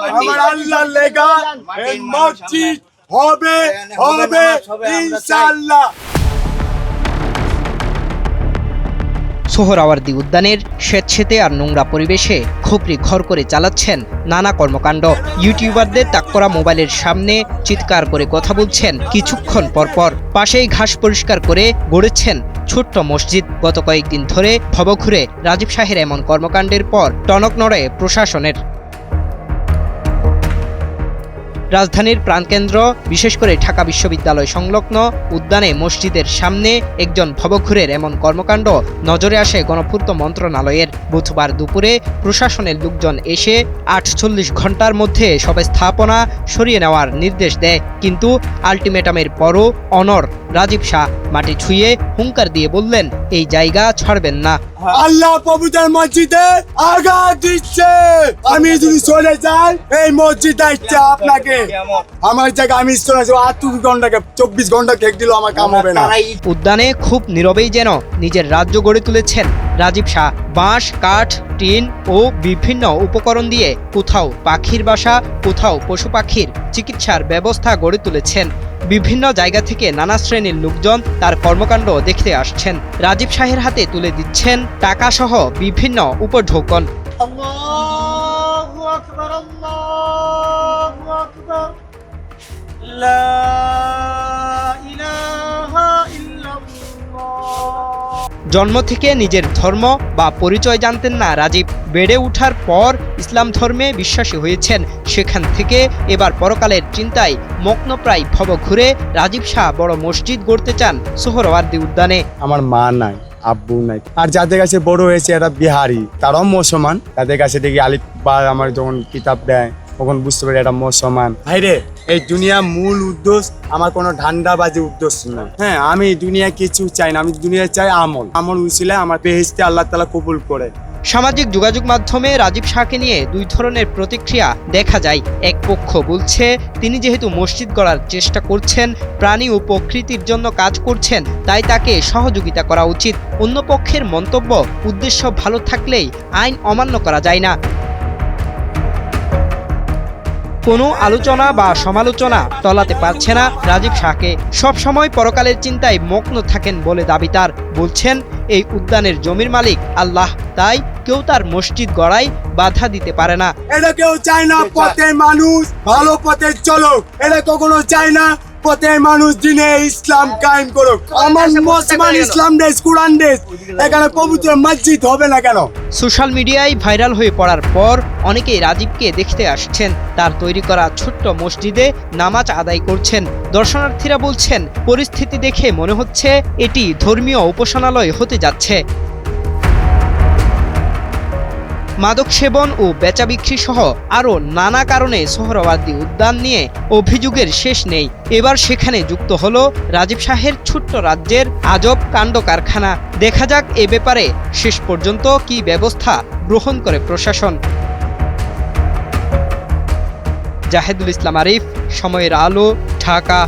আমার আল্লাহর লেখা এই মসজিদ হবে হবে ইনশাআল্লাহ। সোহরাওয়ার্দী উদ্যানের স্বেচ্ছেতে আর নোংরা পরিবেশে খোপরি ঘর করে চালাচ্ছেন নানা কর্মকাণ্ড। ইউটিউবারদের তাক করা মোবাইলের সামনে চিৎকার করে কথা বলছেন কিছুক্ষণ পরপর। পাশেই ঘাস পরিষ্কার করে গড়েছেন ছোট্ট মসজিদ। গত কয়েকদিন ধরে ভবঘুরে রাজীব শাহের এমন কর্মকাণ্ডের পর টনক নড়ে প্রশাসনের। রাজধানীর প্রাণকেন্দ্র বিশেষ করে ঢাকা বিশ্ববিদ্যালয় সংলগ্ন উদ্যানে মসজিদের সামনে একজন ভবঘুরের এমন কর্মকাণ্ড নজরে আসে গণপূর্ত মন্ত্রণালয়ের। বুধবার দুপুরে প্রশাসনের লোকজন এসে ৪৮ ঘন্টার মধ্যে সব স্থাপনা সরিয়ে নেওয়ার নির্দেশ দেয়, কিন্তু আলটিমেটামের পরও অনড় রাজীব শাহ মাটি ছুঁয়ে হুঙ্কার দিয়ে বললেন এই জায়গা ছাড়বেন না। আল্লাহ পবিত্র মসজিদে আগা দিচ্ছে, আমি যদি চলে যাই এই মসজিদ দায়িত্ব আপনাকে। আমার জায়গা আমি চলে যাবো, ২৮ ঘন্টাকে ২৪ ঘন্টা কেক দিল আমার কাম হবে না। উদ্যানে খুব নীরবেই যেন নিজের রাজ্য গড়ে তুলেছেন রাজীব শাহ। বাঁশ, কাঠ, টিন ও বিভিন্ন উপকরণ দিয়ে কোথাও পাখির বাসা, কোথাও পশু পাখির চিকিৎসার ব্যবস্থা গড়ে তুলেছেন। বিভিন্ন জায়গা থেকে নানা শ্রেণীর লোকজন তার কর্মকাণ্ড দেখতে আসছেন। রাজীব শাহের হাতে তুলে দিচ্ছেন টাকা সহ বিভিন্ন উপঢৌকন। আল্লাহু আকবার, আল্লাহু আকবার, লা ইলাহা ইল্লাল্লাহ। জন্ম থেকে নিজের ধর্ম বা পরিচয় জানতেন না রাজীব। বেড়ে ওঠার পর ইসলাম ধর্মে বিশ্বাসী হয়েছেন। সেখান থেকে এবার পরকালের চিন্তায় মগ্নপ্রায় ভবঘুরে রাজীব শাহ বড় মসজিদ গড়তে চান সোহরাওয়ার্দী উদ্যানে। আমার মা নাই, আব্বু নাই, আর যাদের কাছে বড় হয়েছে এরা বিহারি, তারাও মুসলমান। তাদের কাছে দেখি আলিফ বা আমার যখন কিতাব দেয় তখন বুঝতে পারি এটা মুসলমান। ভাইরে, এই দুনিয়া মূল উদ্দেশ্য আমার কোনো ধান্দাবাজি উদ্দেশ্য নয়। হ্যাঁ, আমি দুনিয়া কিছু চাই না, আমি দুনিয়া চাই আমল। আমল উচিলে আমার বেহেশতে আল্লাহ তাআলা কবুল করে। সামাজিক যোগাযোগ মাধ্যমে রাজীব শাহকে নিয়ে দুই ধরনের প্রতিক্রিয়া দেখা যায়। এক পক্ষ বলছে তিনি যেহেতু মসজিদ গড়ার চেষ্টা করছেন, প্রাণী ও প্রকৃতির জন্য কাজ করছেন, তাই তাকে সহযোগিতা করা উচিত। অন্য পক্ষের মন্তব্য উদ্দেশ্য ভালো থাকলেই আইন অমান্য করা যায় না। কোনো আলোচনা বা সমালোচনা টলাতে পারছে না রাজীব শাহকে। সবসময় পরকালের চিন্তায় মগ্ন থাকেন বলে দাবি তার। বলছেন এই উদ্যানের জমির মালিক আল্লাহ, তাই কেউ তার মসজিদ গড়ায় বাধা দিতে পারে না। এটা কেউ চায় না পথের মানুষ ভালো পথে চলুক, এটা কখনো চায় না পথের মানুষ দিনে ইসলাম কায়েম করুক। আমার মুসলমান ইসলাম দেশ, কুরআন দেশ, এখানে পবিত্র মসজিদ হবে না কেন? সোশ্যাল মিডিয়ায় ভাইরাল হয়ে পড়ার পর অনেকেই রাজীবকে দেখতে আসছেন। তার তৈরি করা ছোট্ট মসজিদে নামাজ আদায় করছেন। দর্শনার্থীরা বলছেন পরিস্থিতি দেখে মনে হচ্ছে এটি ধর্মীয় উপাসনালয় হতে যাচ্ছে। মাদক সেবন ও বেচাবিক্রি সহ আরও নানা কারণে সোহরাওয়ার্দী উদ্যান নিয়ে অভিযোগের শেষ নেই। এবার সেখানে যুক্ত হলো রাজীব শাহের ছোট্ট রাজ্যের আজব কাণ্ড কারখানা। দেখা যাক এ ব্যাপারে শেষ পর্যন্ত কী ব্যবস্থা গ্রহণ করে প্রশাসন। জাহেদুল ইসলাম আরিফ, সময়ের আলো, ঢাকা।